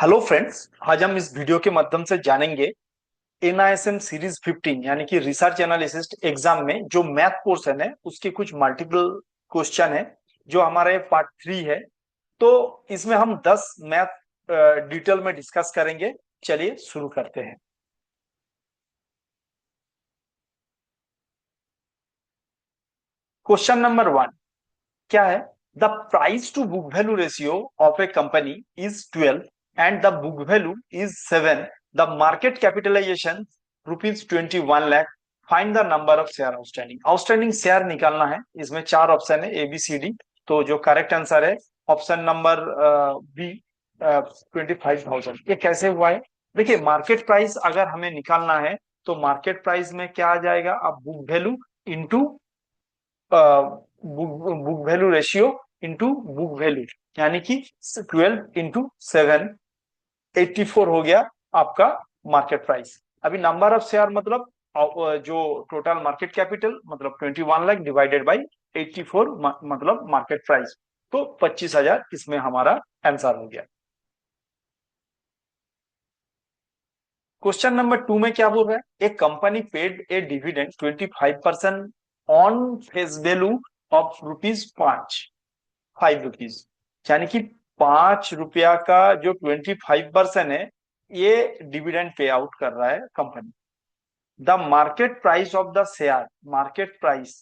Hello friends, आज हम इस वीडियो के माध्यम से जानेंगे NISM सीरीज 15 यानी कि रिसर्च एनालिसिस एग्जाम में जो मैथ पोर्शन है उसके कुछ मल्टीपल क्वेश्चन है जो हमारे पार्ट 3 है। तो इसमें हम 10 मैथ डिटेल में डिस्कस करेंगे। चलिए शुरू करते हैं। क्वेश्चन नंबर 1 क्या है? The price to book value ratio of a company is 12 and the book value is 7। The market capitalisation rupees 21 lakh. Find the number of share outstanding. Outstanding share निकालना है। इसमें चार ऑप्शन है ABCD। तो जो correct answer है option number B, 25,000। ये कैसे हुआ है? देखिए, मार्केट प्राइस अगर हमें निकालना है तो मार्केट प्राइस में क्या आ जाएगा? अब book value into book value ratio into book value, यानी कि 12 इंटू 7, 84 हो गया आपका मार्केट प्राइस। अभी नंबर ऑफ शेयर मतलब जो टोटल मार्केट कैपिटल मतलब 21 लाख डिवाइडेड बाई 84 मतलब मार्केट प्राइस, तो 25,000 इसमें हमारा आंसर हो गया। क्वेश्चन नंबर 2 में क्या बोल रहा है? A company paid a dividend 25% on face value of ₹5, यानी कि ₹5 का जो 25% है ये डिविडेंड पे आउट कर रहा है company. The market price of the share, market price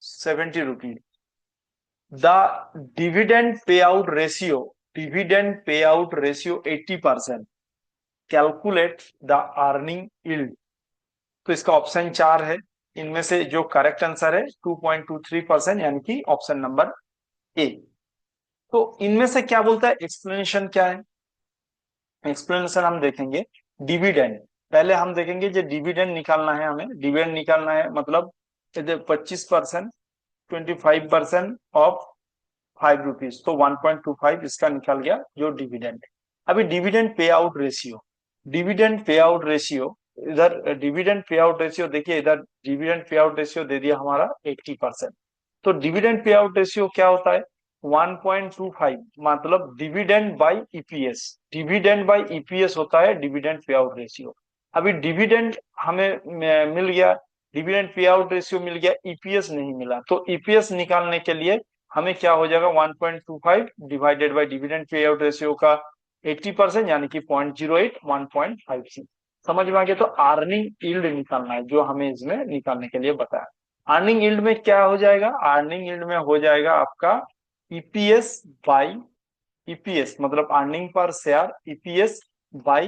₹70। The dividend pay out ratio, dividend pay out ratio 80%। Calculate the earning yield. तो इसका ऑप्शन 4 है। इनमें से जो करेक्ट आंसर है 2.23%, यानी कि ऑप्शन नंबर ए। तो इनमें से क्या बोलता है? एक्सप्लेनेशन क्या है? एक्सप्लेनेशन हम देखेंगे। डिविडेंड पहले हम देखेंगे। जो डिविडेंड निकालना है, हमें डिविडेंड निकालना है मतलब 25%, 25% ऑफ ₹5, तो 1.25 इसका निकल गया जो डिविडेंड। अभी dividend pay out ratio, dividend pay out ratio, इधर डिविडेंड पे आउट रेशियो देखिए, इधर डिविडेंड पे आउट रेशियो दे दिया हमारा 80%। तो डिविडेंड पे आउट रेशियो क्या होता है? 1.25 मतलब dividend by EPS. Dividend by EPS होता है डिविडेंड पे आउट रेशियो। अभी डिविडेंड हमें मिल गया, डिविडेंड पे आउट रेशियो मिल गया, ईपीएस नहीं मिला। तो ईपीएस निकालने के लिए हमें क्या हो जाएगा? 1.25 divided by dividend pay out ratio का 80%, यानी कि 0.08, 1.56। समझ में आ गया? तो अर्निंग यील्ड निकालना है जो हमें इसमें निकालने के लिए बताया। अर्निंग यील्ड में क्या हो जाएगा? अर्निंग यील्ड में हो जाएगा आपका ईपीएस बाई, ईपीएस मतलब earning per share, EPS by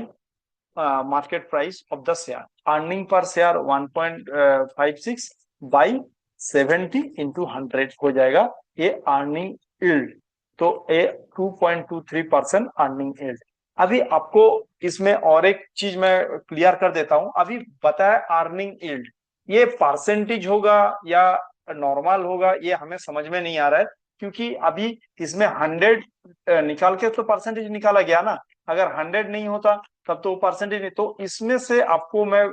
market price of the share. Earning per share 1.56 by 70 into 100 हो जाएगा ये अर्निंग यील्ड। तो ये 2.23% अर्निंग यील्ड। अभी आपको इसमें और एक चीज मैं क्लियर कर देता हूं। अभी बताया अर्निंग यील्ड, ये परसेंटेज होगा या नॉर्मल होगा ये हमें समझ में नहीं आ रहा है, क्योंकि अभी इसमें 100 निकाल के तो परसेंटेज निकाला गया ना। अगर 100 नहीं होता तब तो परसेंटेज नहीं। तो इसमें से आपको मैं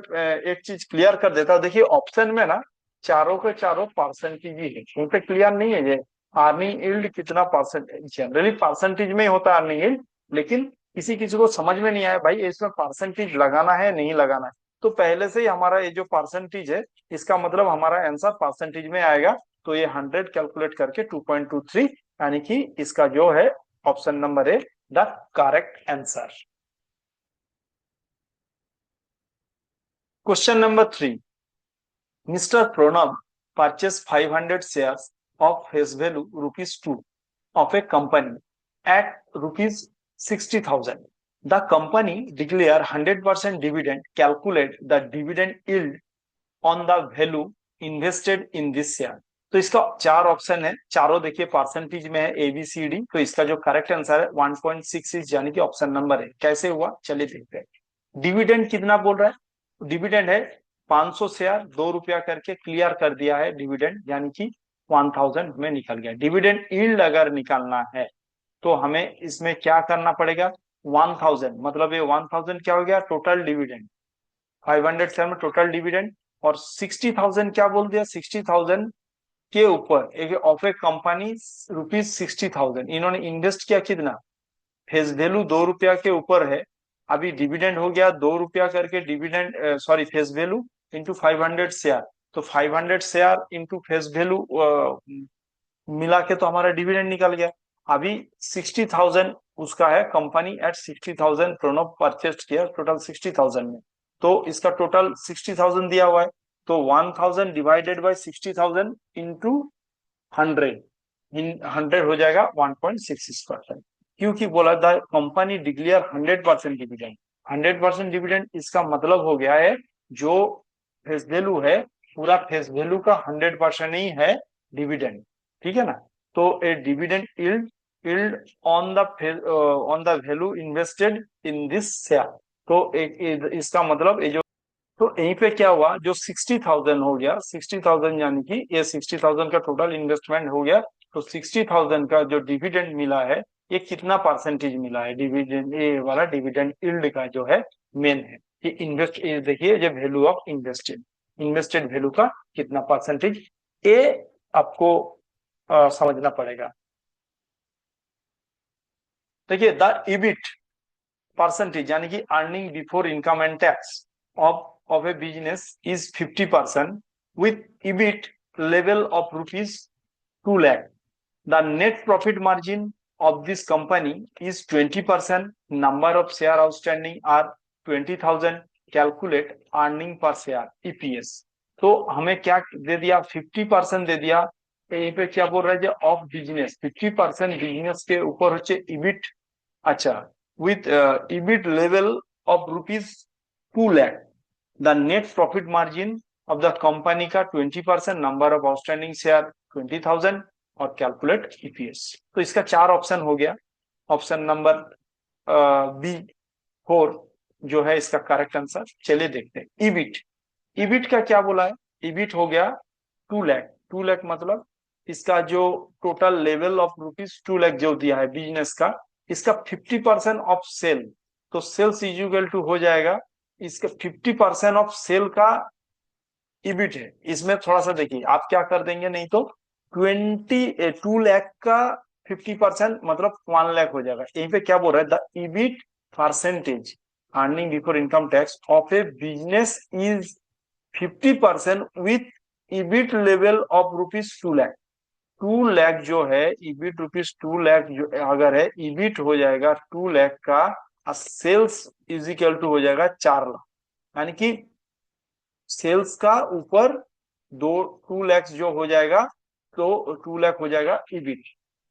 एक चीज क्लियर कर देता हूँ। देखिए ऑप्शन में ना चारों के चारों परसेंटेज ही है, उन पे क्लियर नहीं है ये अर्निंग यील्ड कितना परसेंट। जनरली परसेंटेज में ही होता है अर्निंग यील्ड, लेकिन किसी किसी को समझ में नहीं आया भाई इसमें परसेंटेज लगाना है नहीं लगाना है। तो पहले से ही हमारा ये जो परसेंटेज है इसका मतलब हमारा आंसर परसेंटेज में आएगा। तो ये 100 कैलकुलेट करके 2.23, यानी कि इसका जो है option number A the correct answer. Question number 3. Mr. Pranab purchased 500 shares of face value ₹2 of a company at ₹60,000. The company declare 100% dividend. Calculate the dividend yield on the value invested in this share. तो इसका चार option है, चारों देखिए percentage में है ABCD। तो इसका जो करेक्ट आंसर है 1.66, यानी कि ऑप्शन नंबर है। कैसे हुआ चलिए देखते हैं। डिविडेंड कितना बोल रहा है? डिविडेंड है 500 शेयर ₹2 करके क्लियर कर दिया है डिविडेंड, यानी कि 1000 में निकल गया। डिविडेंड यील्ड अगर निकालना है तो हमें इसमें क्या करना पड़ेगा? 1000 मतलब ये 1000 क्या हो गया? टोटल डिविडेंड 500 शेयर में टोटल डिविडेंड। और 60,000 क्या बोल दिया? 60,000 के ऊपर एक ऑफ ए कंपनी ₹60,000 इन्होंने इन्वेस्ट किया कितना? फेस वैल्यू 2 रुपया के ऊपर है, अभी डिविडेंड हो गया 2 रुपया करके, dividend sorry face value into 500 share, तो 500 शेयर इंटू फेस वैल्यू मिला के तो हमारा डिविडेंड निकल गया। अभी 60,000 उसका है, कंपनी एट 60,000 प्रणब परचेज किया, टोटल 60,000 में, तो इसका टोटल 60,000 दिया हुआ है, तो 1,000 डिवाइडेड बाई 60,000 इंटू 100, 100 हो जाएगा 1.66%, क्योंकि बोला था कंपनी डिक्लेयर 100% डिविडेंड। 100% डिविडेंड इसका मतलब हो गया है जो फेस वैल्यू है पूरा फेस वैल्यू का 100% ही है डिविडेंड, ठीक है ना। तो a dividend yield on the value invested in this share, तो इसका मतलब ये जो, तो यहीं पे क्या हुआ, जो 60,000 हो गया, 60,000 यानी कि ये 60,000 का टोटल इन्वेस्टमेंट हो गया, तो 60,000 का जो डिविडेंड मिला है ये कितना परसेंटेज मिला है, डिविडेंड ये वाला डिविडेंड यील्ड का जो है मेन है कि इन्वेस्ट, ये देखिए जो वैल्यू ऑफ इन्वेस्टेड वैल्यू का कितना परसेंटेज, ये आपको समझना पड़ेगा। देखिए द इबिट परसेंटेज यानी कि earning before income and tax of a business is 50% with EBIT level of rupees 2 lakh. The net profit margin of this company is 20%. Number of share outstanding are 20,000. Calculate earning per share EPS. तो हमें क्या दे दिया, 50% दे दिया, यहीं पे क्या बोल रहे हैं ऑफ बिजनेस, 50% बिजनेस के ऊपर होचे इबिट, अच्छा with EBIT level of rupees 2 lakh, the net profit margin of the company का 20%, नंबर ऑफ आउटस्टैंडिंग शेयर 20,000 और कैलकुलेट ईपीएस। तो इसका 4 ऑप्शन हो गया। ऑप्शन नंबर बी 4 जो है इसका करेक्ट आंसर। चलिए देखते हैं ईबिट। ईबिट का क्या बोला है, ईबिट हो गया 2 लाख। 2 लाख मतलब इसका जो total level of rupees 2 lakh जो दिया है बिजनेस का, इसका 50% ऑफ सेल, तो सेल्स इज इक्वल टू हो जाएगा इसका 50% ऑफ सेल का ईबिट है। इसमें थोड़ा सा देखिए आप क्या कर देंगे, नहीं तो 2 लाख का 50% मतलब 1 लाख हो जाएगा। यहीं पे क्या बोल रहा है, the EBIT percentage earning before income tax of A business is 50% with EBIT level of rupees 2 lakh. 2 lakh जो है ईबिट रुपीज 2 लाख जो अगर है, ईबिट हो जाएगा 2 लाख का, सेल्स इज इक्वल टू हो जाएगा 4 लाख, यानी कि सेल्स का ऊपर 2 लाख जो हो जाएगा, तो 2 लाख हो जाएगा ईबिट।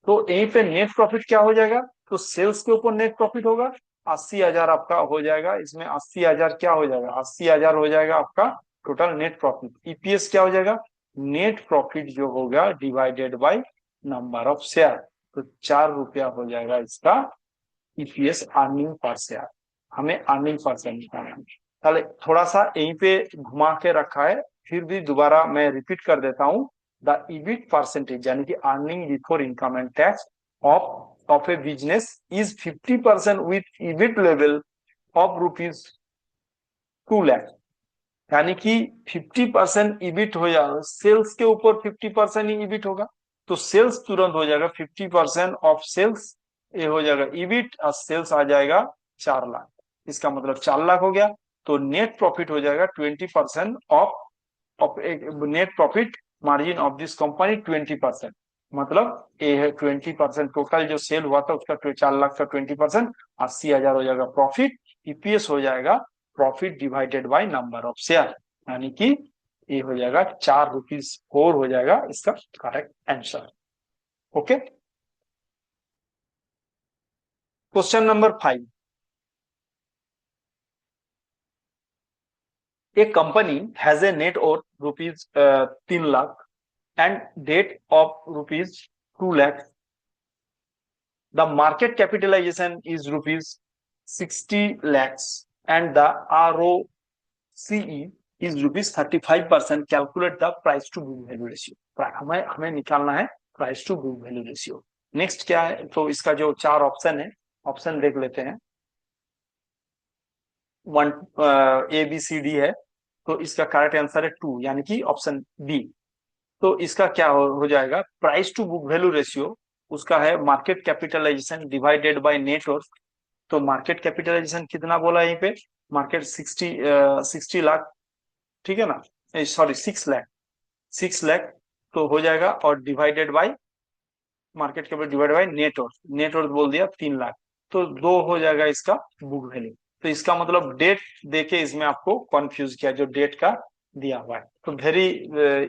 तो यहीं पे नेट प्रॉफिट क्या हो जाएगा, तो सेल्स के ऊपर नेट प्रॉफिट होगा 80,000 आपका हो जाएगा, इसमें 80,000 क्या हो जाएगा, 80,000 हो जाएगा आपका टोटल नेट प्रॉफिट। ईपीएस क्या हो जाएगा, नेट प्रॉफिट जो होगा divided by number of share, तो 4 रुपया हो जाएगा इसका ईपीएस अर्निंग पर शेयर। हमें अर्निंग पर शेयर निकालना है। चले थोड़ा सा यहीं पे घुमा के रखा है, फिर भी दोबारा मैं रिपीट कर देता हूं। द ईबिट परसेंटेज यानी कि earning before income and tax of A business is 50% with EBIT level of rupees 2 lakh, यानी कि 50% ईबिट हो जाएगा, सेल्स के ऊपर 50% ही ईबिट होगा, तो सेल्स तुरंत हो जाएगा 50% ऑफ सेल्स, ये हो जाएगा ईबिट और सेल्स आ जाएगा 4 लाख, इसका मतलब 4 लाख हो गया। तो नेट प्रॉफिट हो जाएगा 20% of net profit margin of this company 20%, मतलब ये है 20%, टोटल जो सेल हुआ था उसका 4 लाख का 20%, 80,000 हो जाएगा प्रॉफिट। ईपीएस हो जाएगा profit divided by number of share, यानी कि ये हो जाएगा 4 रुपीज 4 हो जाएगा इसका correct answer. Okay, question number 5। A company has a net worth rupees 3 lakh and debt of rupees 2 lakh. The market capitalization is rupees 60 lakhs and the ROCE is rupees 35%. Calculate the price to book value ratio. हमें निकालना है price to book value ratio. Next क्या है, तो इसका जो 4 option है, option देख लेते हैं। 1 ABCD है, तो इसका करेक्ट आंसर है 2, यानी कि ऑप्शन बी। तो इसका क्या हो जाएगा, price to book value ratio उसका है market capitalisation divided by net worth. तो मार्केट कैपिटलाइजेशन कितना बोला यहीं पे, मार्केट 60 लाख, ठीक है ना, सॉरी 6 लाख, 6 लाख तो हो जाएगा, और divided by market capital divide by net worth, net worth बोल दिया 3 लाख, तो 2 हो जाएगा इसका बुक वैल्यू। तो इसका मतलब डेट देके इसमें आपको कंफ्यूज किया, जो डेट का दिया हुआ है। तो वेरी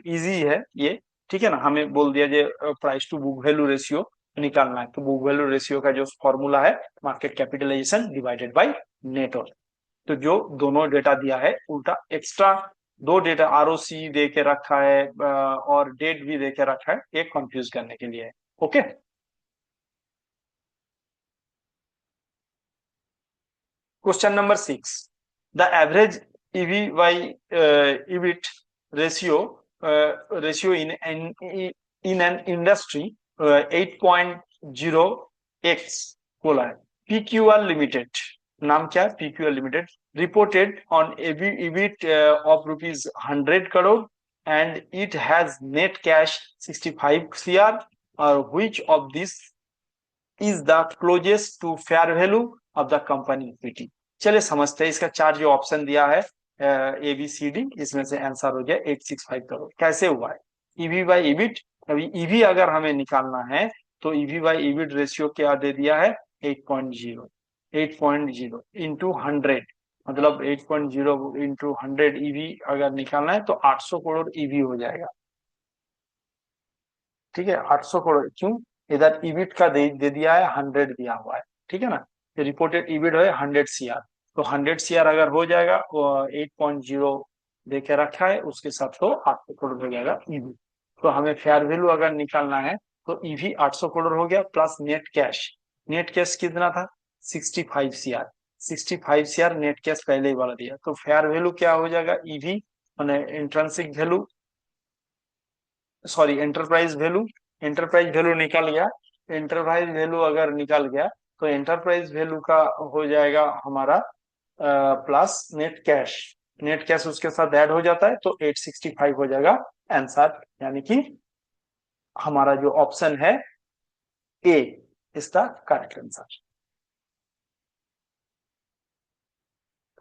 इजी है ये, ठीक है ना। हमें बोल दिया जे price to book value ratio निकालना है, तो बुक वैल्यू रेशियो का जो फॉर्मूला है market capitalisation divided by net worth. तो जो दोनों डेटा दिया है उल्टा एक्स्ट्रा 2 डेटा आरओसी दे के रखा है और डेट भी दे के रखा है, ये कंफ्यूज करने के लिए है। Okay. Question number 6. The average EV by EBIT ratio in an industry 8.0x बोला है। PQR Limited, नाम क्या है, PQR Limited reported on EBIT of rupees 100 crore and it has net cash 65 crore. Which of these is the closest to fair value of the company equity? चलिए समझते हैं, इसका चार जो ऑप्शन दिया है ABCD, इसमें से आंसर हो गया 865 करोड़। कैसे हुआ है, ईवी बाई इबिट। अभी ईवी अगर हमें निकालना है तो ईवी बाई इबिट रेशियो क्या दे दिया है, 8.0, 8.0 इंटू 100, मतलब 8.0 इंटू 100 ईवी अगर निकालना है तो 800 करोड़ ईवी हो जाएगा। ठीक है, 800 करोड़, क्यों, इधर ईबिट का दे दिया है, 100 दिया हुआ है, ठीक है ना। रिपोर्टेड ईबिट है 100 CR, तो 100 CR अगर हो जाएगा 8.0 देके रखा है उसके साथ, तो 800 करोड़ हो जाएगा ईबी। तो हमें फेयर वैल्यू अगर निकालना है तो ईवी 800 करोड़ हो गया, plus net cash, net cash कितना था, 65 CR, 65 CR नेट कैश पहले ही वाला दिया, तो फेयर वैल्यू क्या हो जाएगा, ईवी मैंने intrinsic value, sorry enterprise value, enterprise value निकल गया, एंटरप्राइज वैल्यू अगर निकल गया तो एंटरप्राइज वैल्यू का हो जाएगा हमारा plus net cash, net cash उसके साथ ऐड हो जाता है तो 865 हो जाएगा आंसर, यानी कि हमारा जो ऑप्शन है ए इसका करेक्ट आंसर।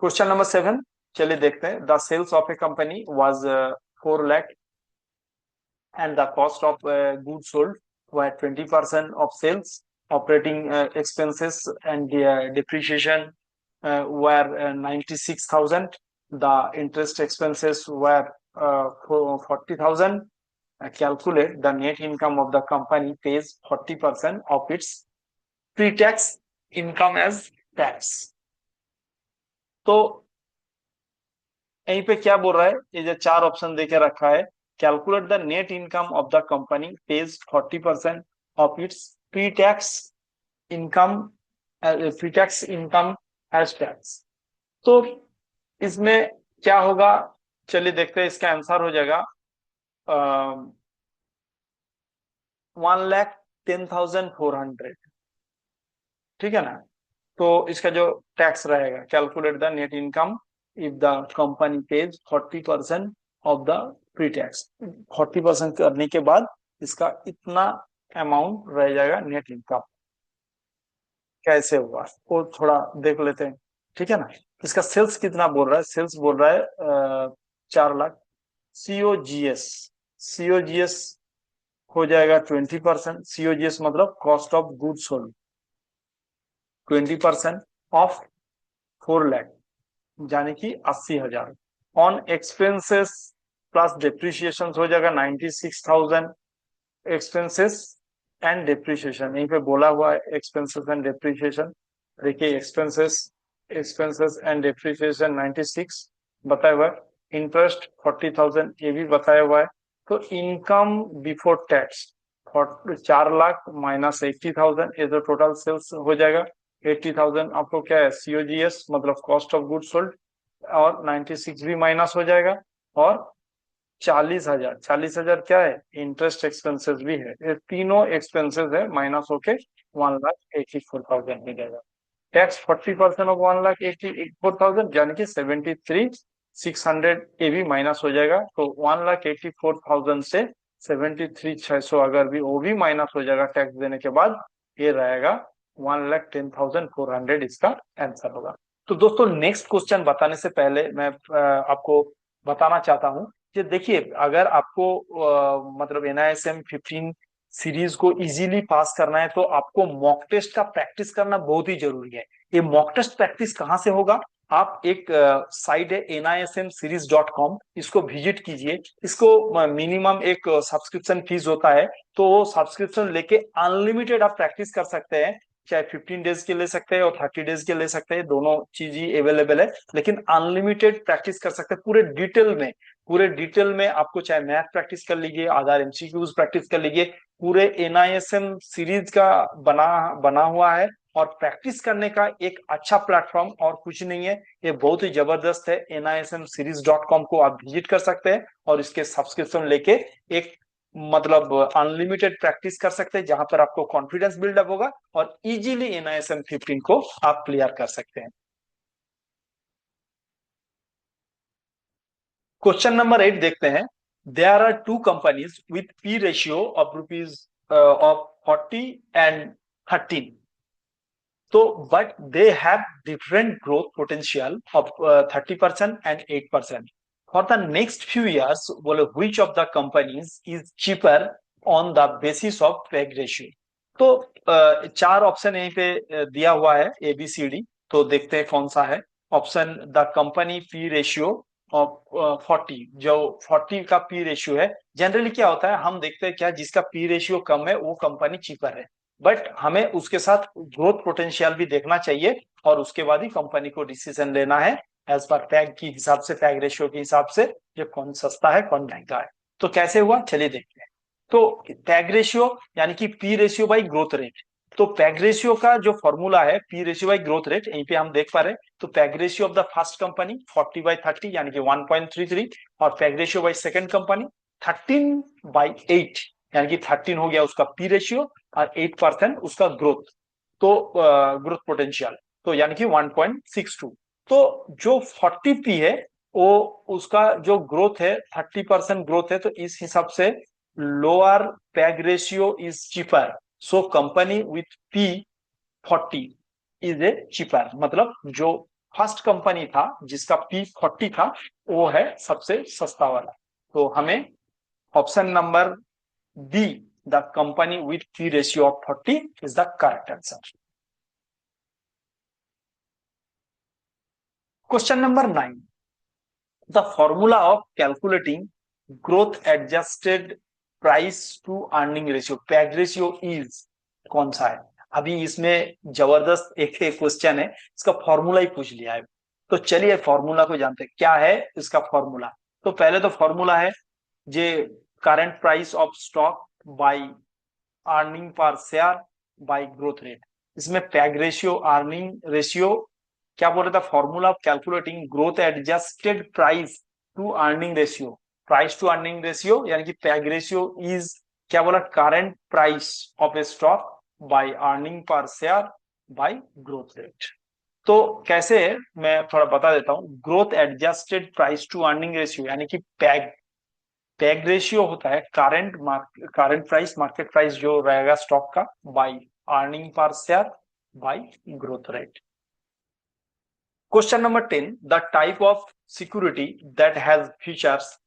क्वेश्चन नंबर 7, चलिए देखते हैं। The sales of a company was 4 lakh and the cost of goods sold were 20% of sales. Operating expenses and depreciation were 96,000. The interest expenses were 40,000. Calculate the net income of the company pays 40% of its pre-tax income as tax. तो यहीं पे क्या बोल रहा है, ये जो चार ऑप्शन देके रखा है, calculate the net income of the company pays 40% of its pre-tax income, pre-tax income as tax। तो इसमें क्या होगा, चलिए देखते हैं, इसका आंसर हो जाएगा 1,10,400, ठीक है ना। तो इसका जो टैक्स रहेगा, calculate the net income if the company page 40% of the pre tax, 40% करने के बाद इसका इतना अमाउंट रह जाएगा नेट इनकम। कैसे हुआ वो थोड़ा देख लेते हैं, ठीक है ना। इसका सेल्स कितना बोल रहा है, सेल्स बोल रहा है 4 लाख। सीओजीएस, सीओजीएस हो जाएगा 20%, सीओजीएस मतलब cost of goods sold, 20% of 4 lakh यानी कि 80,000। ऑन एक्सपेंसेस प्लस डिप्रिसिएशन हो जाएगा 96,000। एक्सपेंसेस एंड डिप्रिसिएशन यहीं पे बोला हुआ है, एक्सपेंसेस एंड डिप्रिसिएशन देखिए, एक्सपेंसेस, एक्सपेंसेस एंड डिप्रिसिएशन 96 बताया हुआ है, इंटरेस्ट 40,000 ये भी बताया हुआ है। तो income before tax 4 lakh minus 80,000, ये जो टोटल सेल्स हो जाएगा 80,000। आपको क्या है, सीओजीएस मतलब कॉस्ट ऑफ गुड सोल्ड, और 96 भी माइनस हो जाएगा, और 40,000, 40,000 क्या है, इंटरेस्ट एक्सपेंसेस भी है, ये तीनों एक्सपेंसेस है माइनस होके 1,84,000 मिल जाएगा। टैक्स 40% ऑफ 1,84,000 यानी कि 73,600 ये भी माइनस हो जाएगा, तो 1,84,000 से 73,600 अगर भी वो भी माइनस हो जाएगा टैक्स देने के बाद, ये रहेगा 1,10,400, इसका आंसर होगा। तो दोस्तों नेक्स्ट क्वेश्चन बताने से पहले मैं आपको बताना चाहता हूँ कि देखिए, अगर आपको मतलब NISM 15 सीरीज को इजीली पास करना है तो आपको मॉक टेस्ट का प्रैक्टिस करना बहुत ही जरूरी है। ये मॉक टेस्ट प्रैक्टिस कहाँ से होगा? आप एक साइट है NISMseries.com, इसको विजिट कीजिए। इसको मिनिमम एक सब्सक्रिप्शन फीस होता है, तो वो सब्सक्रिप्शन लेके अनलिमिटेड आप प्रैक्टिस कर सकते हैं। चाहे 15 डेज के ले सकते हैं और 30 डेज के ले सकते हैं, दोनों चीज ही अवेलेबल है, लेकिन अनलिमिटेड प्रैक्टिस कर सकते हैं पूरे डिटेल में आपको चाहे मैथ प्रैक्टिस कर लीजिए, आधार MCQs प्रैक्टिस कर लीजिए, पूरे NISM सीरीज का बना बना हुआ है। और प्रैक्टिस करने का एक अच्छा प्लेटफॉर्म और कुछ नहीं है, ये बहुत ही जबरदस्त है। NISMseries.com को आप विजिट कर सकते हैं और इसके सब्सक्रिप्शन लेके एक मतलब अनलिमिटेड प्रैक्टिस कर सकते हैं, जहां पर आपको कॉन्फिडेंस बिल्डअप होगा और इजीली NISM 15 को आप क्लियर कर सकते हैं। क्वेश्चन नंबर 8 देखते हैं। There are two companies with P ratio of rupees of 40 and 13, तो but they have different growth potential of 30% and 8%। For the next few years, बोले which of the companies is cheaper on the basis of PEG ratio. तो चार option यहीं पे दिया हुआ है ABCD, तो देखते हैं कौन सा है। Option the company P ratio of 40, जो 40 का P रेशियो है। जनरली क्या होता है, हम देखते हैं क्या, जिसका P रेशियो कम है वो कंपनी चीपर है, बट हमें उसके साथ ग्रोथ पोटेंशियल भी देखना चाहिए और उसके बाद ही कंपनी को डिसीजन लेना है एज पर पैग की हिसाब से, पैग रेशियो के हिसाब से, जो कौन सस्ता है कौन महंगा है। तो कैसे हुआ, चलिए देखते हैं। तो पैग रेशियो यानी कि P ratio by growth rate. तो पैग रेशियो का जो फॉर्मूला है P ratio by growth rate, यहीं पे हम देख पा रहे हैं। तो peg ratio of the first company 40/30 यानी कि 1.33, और peg ratio by second company 13/8 यानी कि 13 हो गया उसका P रेशियो, और 8% उसका ग्रोथ, तो ग्रोथ पोटेंशियल, तो यानी कि 1.62। तो जो 40P है वो उसका जो ग्रोथ है 30% ग्रोथ है, तो इस हिसाब से lower peg ratio is cheaper, so company with P40 is a cheaper, मतलब जो फर्स्ट कंपनी था जिसका P40 था वो है सबसे सस्ता वाला। तो हमें option number B, the company with P ratio of 40 is the correct answer. Question number 9. The formula of calculating growth adjusted price to earning ratio, PAG ratio is कौन सा है? अभी इसमें जबरदस्त एक क्वेश्चन है, इसका फॉर्मूला ही पूछ लिया है। तो चलिए फॉर्मूला को जानते हैं, क्या है इसका फॉर्मूला। तो पहले तो फॉर्मूला है जे current price of stock by earning per share by growth rate. इसमें पैग रेशियो, अर्निंग रेशियो, क्या बोल रहा था, formula of calculating growth adjusted price to earning ratio, price to earning ratio यानी कि पैग रेशियो इज, क्या बोला, current price of a stock by earning per share by growth rate. तो कैसे है मैं थोड़ा बता देता हूँ। Growth adjusted price to earning ratio यानी कि पैग, पैग रेशियो होता है करंट प्राइस, मार्केट प्राइस जो रहेगा स्टॉक का, by earning per share by growth rate. Question number 10, the type of security that has features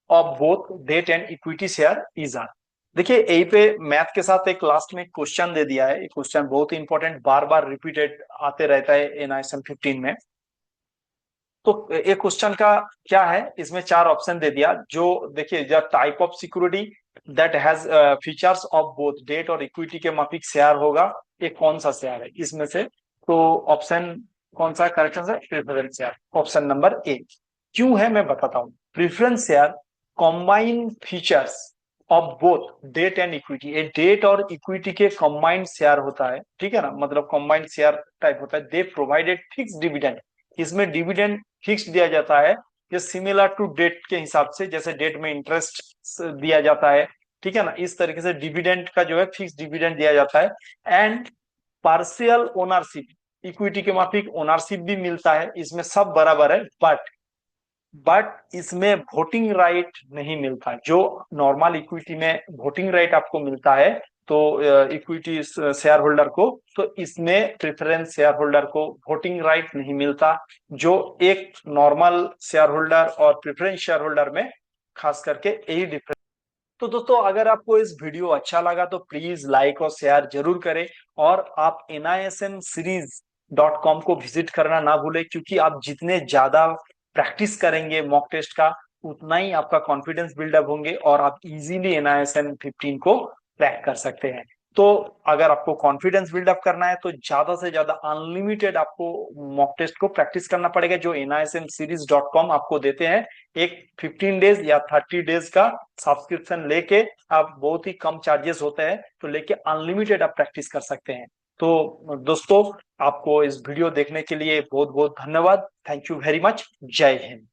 of both debt and equity share is are. देखिए यही पे math के साथ एक लास्ट में क्वेश्चन दे दिया है। ये क्वेश्चन बहुत ही इंपॉर्टेंट, बार बार रिपीटेड आते रहता है NISM 15 में। तो एक क्वेश्चन का क्या है, इसमें चार ऑप्शन दे दिया। जो देखिए, the type of security that has features of both debt और इक्विटी के माफिक शेयर होगा, ये कौन सा शेयर है इसमें से? तो ऑप्शन कौन सा correct answer? Preference share, option number A. क्यों है मैं बताता हूँ। Preference share combine features of both debt and equity, ये डेट और इक्विटी के कॉम्बाइंड शेयर होता है, ठीक है ना, मतलब कॉम्बाइंड शेयर टाइप होता है। दे प्रोवाइडेड फिक्स डिविडेंड, इसमें डिविडेंड फिक्स दिया जाता है, ये सिमिलर टू डेट के हिसाब से, जैसे डेट में इंटरेस्ट दिया जाता है, ठीक है ना, इस तरीके से डिविडेंड का जो है फिक्स डिविडेंड दिया जाता है। एंड पार्शियल ओनरशिप, इक्विटी के माफिक ओनरशिप भी मिलता है, इसमें सब बराबर है। बट बट इसमें वोटिंग राइट नहीं मिलता। जो नॉर्मल इक्विटी में वोटिंग राइट आपको मिलता है, तो इक्विटी शेयर होल्डर को, तो इसमें प्रेफरेंस शेयर होल्डर को वोटिंग राइट नहीं मिलता, जो एक नॉर्मल शेयर होल्डर और प्रेफरेंस शेयर होल्डर में खास करके यही डिफरेंस। तो दोस्तों, अगर आपको इस वीडियो अच्छा लगा तो प्लीज लाइक और शेयर जरूर करें, और आप nismseries.com को विजिट करना ना भूलें, क्योंकि आप जितने ज्यादा प्रैक्टिस करेंगे मॉक टेस्ट का, उतना ही आपका कॉन्फिडेंस बिल्डअप होंगे और आप इजीली NISM 15 को क्रैक कर सकते हैं। तो अगर आपको कॉन्फिडेंस बिल्डअप करना है तो ज्यादा से ज्यादा अनलिमिटेड आपको मॉक टेस्ट को प्रैक्टिस करना पड़ेगा, जो nismseries.com आपको देते हैं। एक 15 डेज या 30 डेज का सब्सक्रिप्शन लेके आप, बहुत ही कम चार्जेस होते हैं, तो लेके अनलिमिटेड आप प्रैक्टिस कर सकते हैं। तो दोस्तों, आपको इस वीडियो देखने के लिए बहुत बहुत धन्यवाद। Thank you very much. जय हिंद।